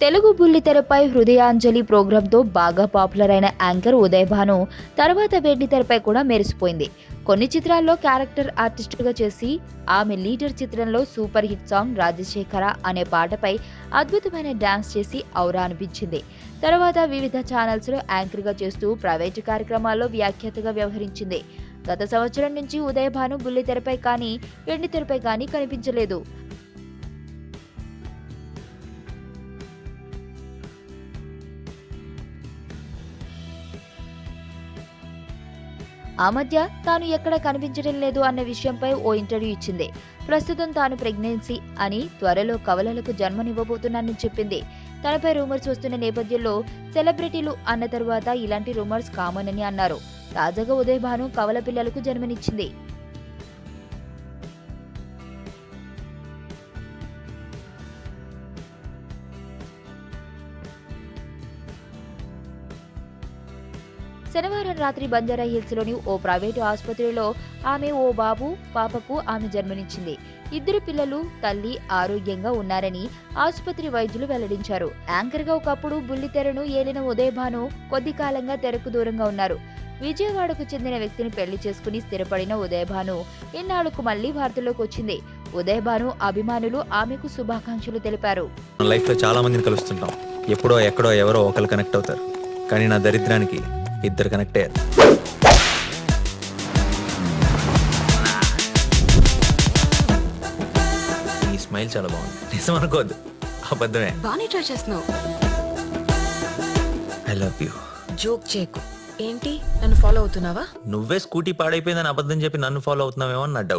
తెలుగు బుల్లితెరపై హృదయాంజలి ప్రోగ్రాంతో బాగా పాపులర్ అయిన యాంకర్ ఉదయ్ భాను తర్వాత వెండితెరపై కూడా మెరిసిపోయింది. కొన్ని చిత్రాల్లో క్యారెక్టర్ ఆర్టిస్టుగా చేసి ఆమె లీడర్ చిత్రంలో సూపర్ హిట్ సాంగ్ రాజశేఖర అనే పాటపై అద్భుతమైన డాన్స్ చేసి ఔరా అనిపించింది. తర్వాత వివిధ ఛానల్స్ లో యాంకర్ గా చేస్తూ ప్రైవేటు కార్యక్రమాల్లో వ్యాఖ్యాతగా వ్యవహరించింది. గత సంవత్సరం నుంచి ఉదయ్ భాను బుల్లితెరపై కానీ వెండితెరపై కానీ కనిపించలేదు. ఆ మధ్య తాను ఎక్కడ కనిపించడం లేదు అన్న విషయంపై ఓ ఇంటర్వ్యూ ఇచ్చింది. ప్రస్తుతం తాను ప్రెగ్నెన్సీ అని, త్వరలో కవలలకు జన్మనివ్వబోతున్నానని చెప్పింది. తనపై రూమర్స్ వస్తున్న నేపథ్యంలో సెలబ్రిటీలు అన్న తరువాత ఇలాంటి రూమర్స్ కామన్ అని అన్నారు. తాజాగా ఉదయ్ భాను కవల పిల్లలకు జన్మనిచ్చింది. శనివారం రాత్రి బంజారా హిల్స్ లోని ఓ ప్రైవేటు ఆసుపత్రిలో ఆమె ఓ బాబు, పాపకు ఆమె జన్మనిచ్చింది. ఇద్దరు పిల్లలు, తల్లి ఆరోగ్యంగా ఉన్నారని ఆసుపత్రి వైద్యులు వెల్లడించారు. యాంకర్ గా ఒకప్పుడు బుల్లితెరను ఏలిన ఉదయ్ భాను కొద్ది కాలంగా తెరకు దూరంగా ఉన్నారు. విజయవాడకు చెందిన వ్యక్తిని పెళ్లి చేసుకుని స్థిరపడిన ఉదయ్ భాను ఇన్నాళ్లకు మళ్లీ వార్తల్లోకి వచ్చింది. ఉదయ్ భాను అభిమానులు ఆమెకు శుభాకాంక్షలు తెలిపారు. లైఫ్ లో చాలా మందిని కలుస్తుంటాం. ఎప్పుడో ఎక్కడో ఎవరో ఒకరు కనెక్ట్ అవుతారు. కానీ నా దరిద్రానికి ఇద్దరు కనెక్ట్ అయ్యారు. ఈ స్మైల్ చాలా బాగుంది. నిజం అనుకోవద్దు, అబద్ధమే. బానే ట్రై చేస్తున్నావు. I love you. జోక్ చేయకు. ఏంటి, నన్ను ఫాలో అవుతున్నావా? నువ్వే స్కూటీ పాడైపోయిందని అబద్ధం చెప్పి నన్ను ఫాలో అవుతున్నావేమో అని నా డౌట్.